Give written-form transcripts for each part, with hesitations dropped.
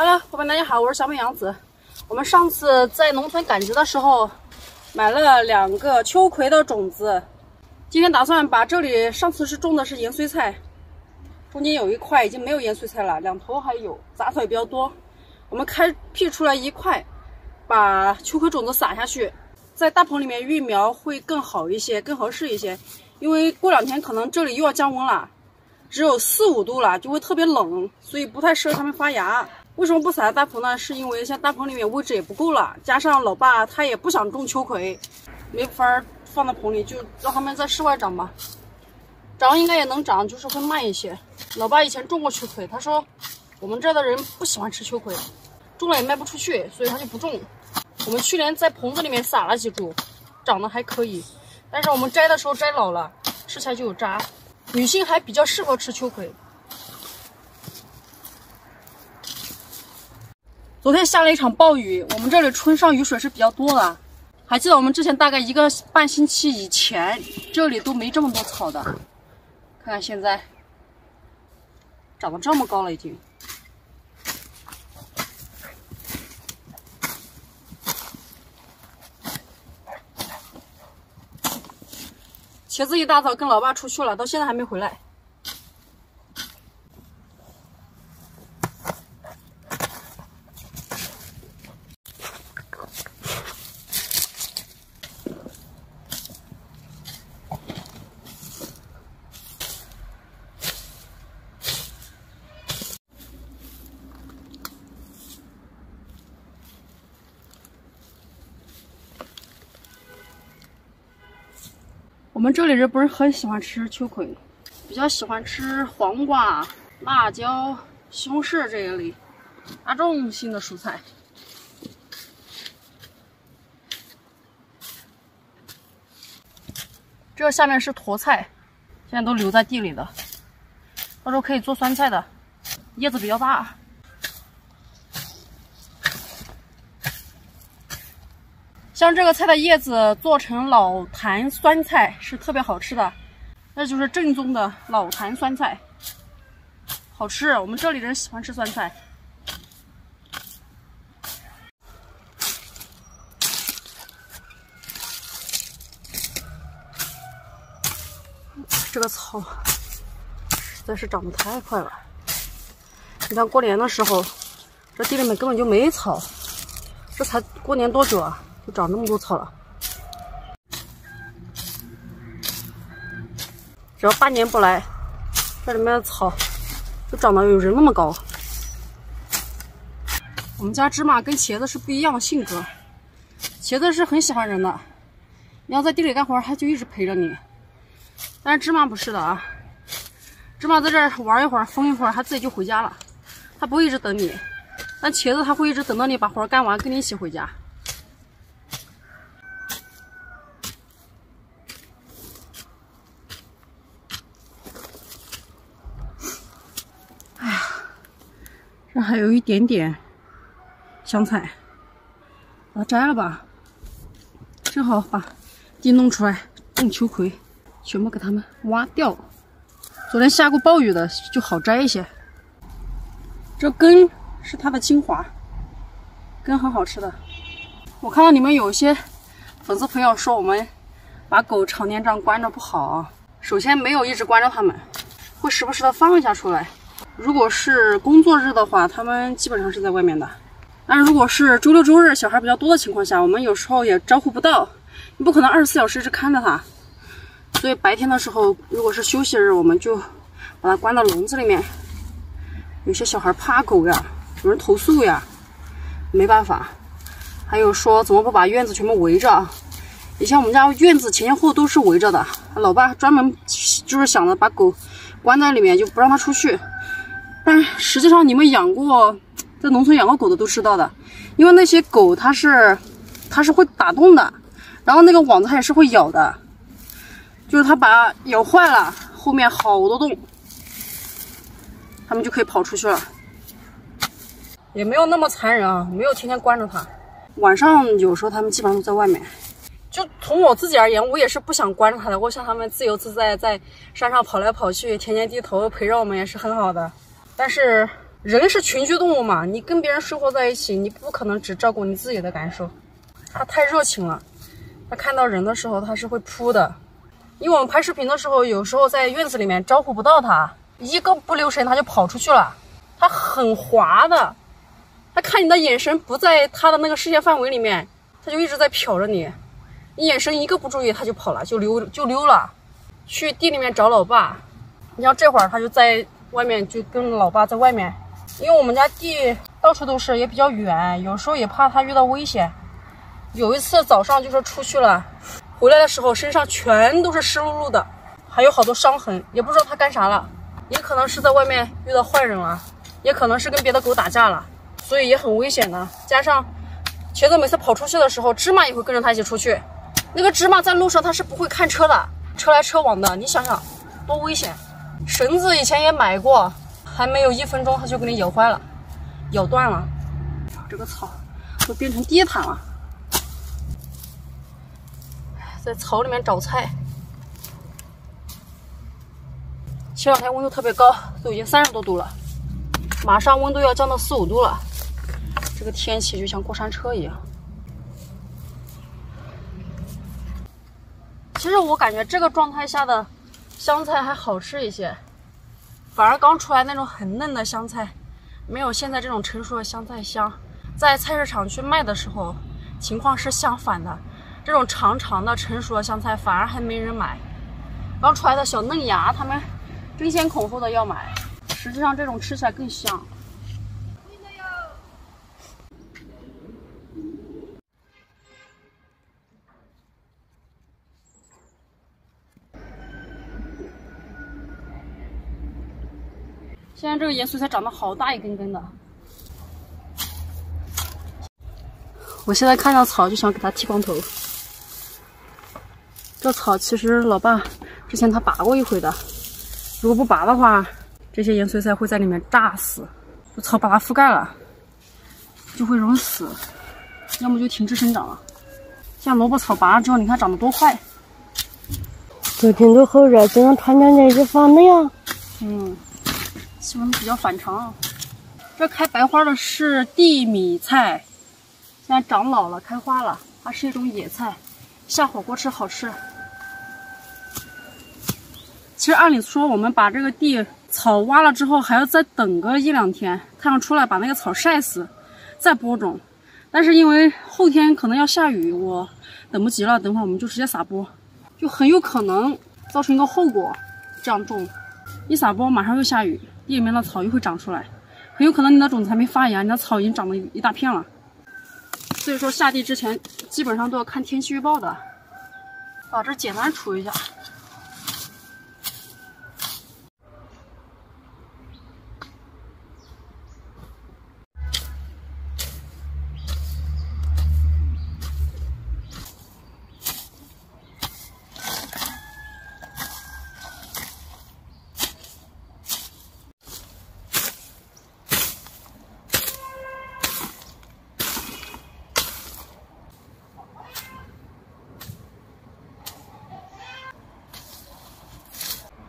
Hello， 伙伴大家好，我是小美杨子。我们上次在农村赶集的时候，买了2个秋葵的种子。今天打算把这里上次种的是盐水菜，中间有一块已经没有盐水菜了，2头还有，杂草也比较多。我们开辟出来一块，把秋葵种子撒下去，在大棚里面育苗会更好一些，更合适一些。因为过2天可能这里又要降温了，只有4、5度了，就会特别冷，所以不太适合它们发芽。为什么不撒在大棚呢？是因为像大棚里面位置也不够了，加上老爸他也不想种秋葵，没法放在棚里，就让他们在室外长吧。长应该也能长，就是会慢一些。老爸以前种过秋葵，他说我们这儿的人不喜欢吃秋葵，种了也卖不出去，所以他就不种。我们去年在棚子里面撒了几株，长得还可以，但是我们摘的时候摘老了，吃起来就有渣。女性还比较适合吃秋葵。昨天下了一场暴雨，我们这里春上雨水是比较多的。还记得我们之前大概1个半星期以前，这里都没这么多草的。看看现在，长得这么高了已经。茄子一大早跟老爸出去了，到现在还没回来。我们这里人不是很喜欢吃秋葵，比较喜欢吃黄瓜、辣椒、西红柿这一类大众性的蔬菜。这下面是沱菜，现在都留在地里的，到时候可以做酸菜的，叶子比较大。像这个菜的叶子做成老坛酸菜是特别好吃的，那就是正宗的老坛酸菜，好吃。我们这里人喜欢吃酸菜。这个草实在是长得太快了，你看过年的时候，这地里面根本就没草，这才过年多久啊？就长那么多草了，只要半年不来，这里面的草就长得有人那么高。我们家芝麻跟茄子是不一样的性格，茄子是很喜欢人的，你要在地里干活，它就一直陪着你。但是芝麻不是的啊，芝麻在这儿玩一会儿，疯一会儿，它自己就回家了，它不会一直等你。但茄子它会一直等到你把活干完，跟你一起回家。这还有一点点香菜，把它摘了吧，正好把地弄出来种秋葵，全部给它们挖掉。昨天下过暴雨的就好摘一些。这根是它的精华，根很好吃的。我看到你们有些粉丝朋友说我们把狗常年这样关着不好啊。首先没有一直关着它们，会时不时的放一下出来。如果是工作日的话，他们基本上是在外面的。但如果是周六周日小孩比较多的情况下，我们有时候也招呼不到，你不可能24小时一直看着它。所以白天的时候，如果是休息日，我们就把它关到笼子里面。有些小孩怕狗呀，有人投诉呀，没办法。还有说怎么不把院子全部围着？以前我们家院子前前后都是围着的，老爸专门就是想着把狗关在里面，就不让它出去。但实际上你们养过，在农村养过狗的都知道的，因为那些狗它是会打洞的，然后那个网子它也是会咬的，就是它把咬坏了，后面好多洞，它们就可以跑出去了。也没有那么残忍啊，没有天天关着它。晚上有时候它们基本上都在外面。就从我自己而言，我也是不想关着它的，我想它们自由自在在山上跑来跑去，田间地头陪着我们也是很好的。但是人是群居动物嘛，你跟别人生活在一起，你不可能只照顾你自己的感受。它太热情了，它看到人的时候它是会扑的。因为我们拍视频的时候，有时候在院子里面招呼不到它，一个不留神它就跑出去了。它很滑的，它看你的眼神不在它的那个视线范围里面，它就一直在瞟着你。你眼神一个不注意，它就跑了，就溜了，去地里面找老爸。你像这会儿，它就在外面，就跟老爸在外面。因为我们家地到处都是，也比较远，有时候也怕它遇到危险。有一次早上就是出去了，回来的时候身上全都是湿漉漉的，还有好多伤痕，也不知道它干啥了，也可能是在外面遇到坏人了，也可能是跟别的狗打架了，所以也很危险的。加上茄子每次跑出去的时候，芝麻也会跟着它一起出去。那个芝麻在路上它是不会看车的，车来车往的，你想想多危险。绳子以前也买过，还没有1分钟它就给你咬坏了，咬断了。这个草都变成地毯了。在草里面找菜。前2天温度特别高，都已经30多度了，马上温度要降到4、5度了。这个天气就像过山车一样。其实我感觉这个状态下的香菜还好吃一些，反而刚出来那种很嫩的香菜，没有现在这种成熟的香菜香。在菜市场去卖的时候，情况是相反的。这种长长的成熟的香菜反而还没人买，刚出来的小嫩芽他们争先恐后的要买，实际上这种吃起来更香。现在这个盐水菜长得好大一根根的，我现在看到草就想给它剃光头。这草其实老爸之前他拔过一回的，如果不拔的话，这些盐水菜会在里面炸死。这草把它覆盖了，就会容易死，要么就停止生长了。像萝卜草拔了之后，你看长得多快。昨天都好热，今天突然间就放那样。气温比较反常。这开白花的是地米菜，现在长老了，开花了。它是一种野菜，下火锅吃好吃。其实按理说，我们把这个地草挖了之后，还要再等个1、2天，太阳出来把那个草晒死，再播种。但是因为后天可能要下雨，我等不及了，等会儿我们就直接撒播，就很有可能造成一个后果。这样种，一撒播马上又下雨，地里面的草又会长出来，很有可能你的种子还没发芽，你的草已经长了一大片了。所以说下地之前基本上都要看天气预报的。把这简单除一下。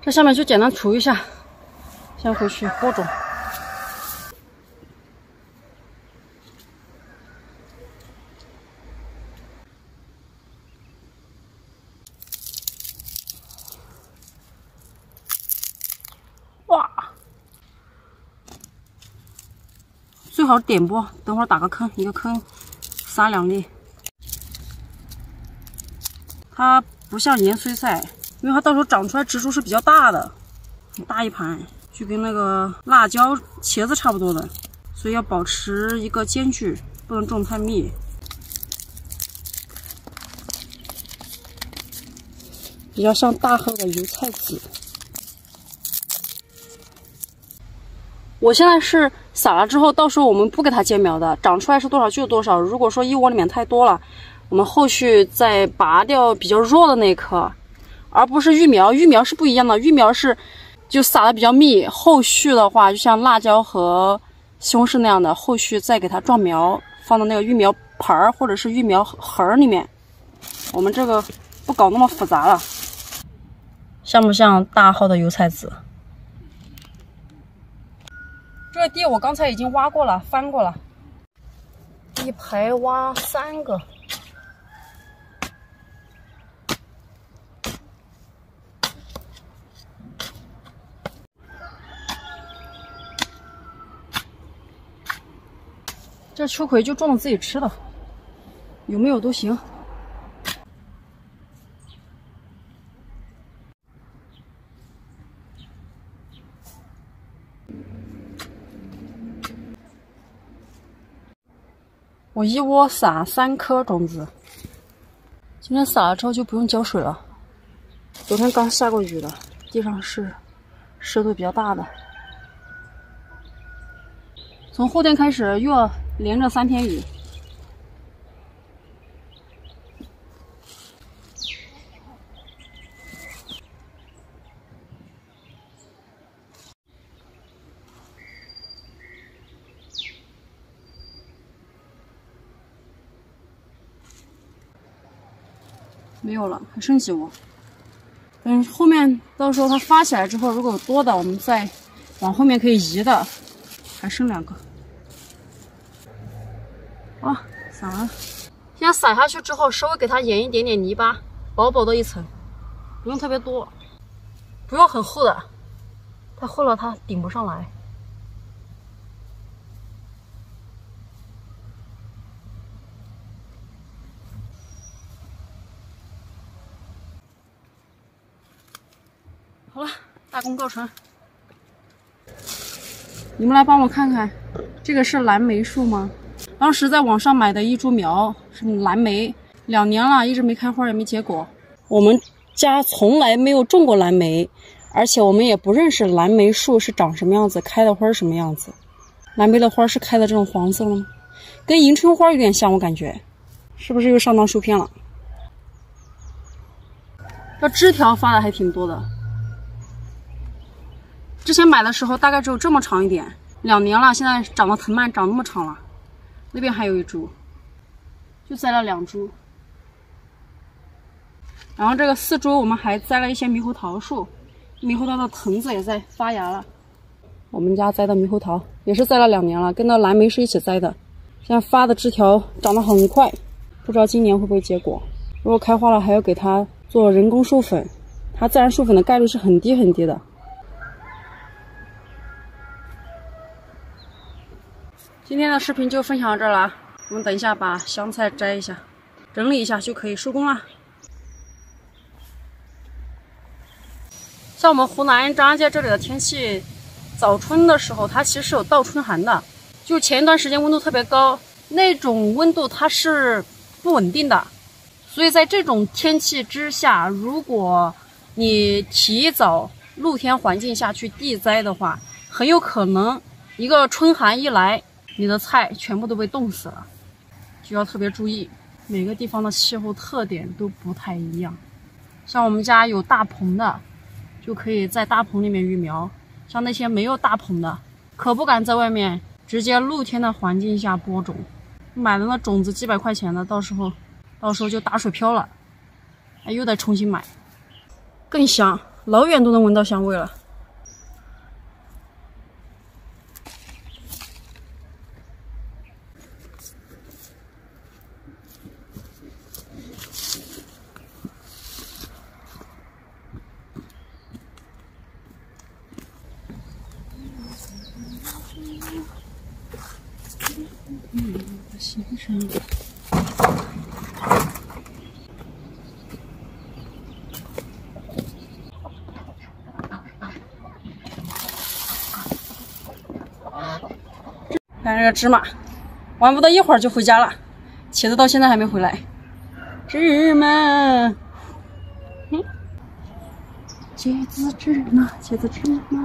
这下面就简单除一下，先回去播种。哇，最好点播，等会儿打个坑，一个坑撒2粒。它不像盐水菜。因为它到时候长出来植株是比较大的，很大一盘，就跟那个辣椒、茄子差不多的，所以要保持一个间距，不能种太密。比较像大号的油菜籽。我现在是撒了之后，到时候我们不给它间苗的，长出来是多少就多少。如果说一窝里面太多了，我们后续再拔掉比较弱的那颗。而不是育苗，育苗是不一样的。育苗是就撒的比较密，后续的话就像辣椒和西红柿那样的，后续再给它撞苗，放到那个育苗盆儿或者是育苗盒里面。我们这个不搞那么复杂了。像不像大号的油菜籽？这这个地我刚才已经挖过了，翻过了，一排挖3个。这秋葵就种了自己吃的，有没有都行。我一窝撒3颗种子，今天撒了之后就不用浇水了。昨天刚下过雨的，地上是湿度比较大的。从后天开始又要连着3天雨。没有了，还剩几窝。等后面到时候它发起来之后，如果有多的，我们再往后面可以移的。还剩2个。啊，撒完了。现在撒下去之后，稍微给它掩一点点泥巴，薄薄的一层，不用特别多，不用很厚的，太厚了它顶不上来。好了，大功告成。你们来帮我看看，这个是蓝莓树吗？当时在网上买的一株苗是蓝莓，2年了，一直没开花也没结果。我们家从来没有种过蓝莓，而且我们也不认识蓝莓树是长什么样子，开的花是什么样子。蓝莓的花是开的这种黄色了吗？跟迎春花有点像，我感觉，是不是又上当受骗了？这枝条发的还挺多的。之前买的时候大概只有这么长一点，2年了，现在长得藤蔓长那么长了。那边还有一株，就栽了2株。然后这个4株我们还栽了一些猕猴桃树，猕猴桃的藤子也在发芽了。我们家栽的猕猴桃也是栽了2年了，跟那蓝莓是一起栽的。现在发的枝条长得很快，不知道今年会不会结果。如果开花了，还要给它做人工授粉，它自然授粉的概率是很低很低的。今天的视频就分享到这儿了，我们等一下把香菜摘一下，整理一下就可以收工了。像我们湖南张家界这里的天气，早春的时候它其实有倒春寒的，就前一段时间温度特别高，那种温度它是不稳定的，所以在这种天气之下，如果你提早露天环境下去地栽的话，很有可能一个春寒一来，你的菜全部都被冻死了，就要特别注意。每个地方的气候特点都不太一样，像我们家有大棚的，就可以在大棚里面育苗；像那些没有大棚的，可不敢在外面直接露天的环境下播种。买的那种子几百块钱的，到时候就打水漂了，又得重新买，更香，老远都能闻到香味了。先生，看这个芝麻，玩不到一会儿就回家了，茄子到现在还没回来。芝麻，茄子芝麻，茄子芝麻。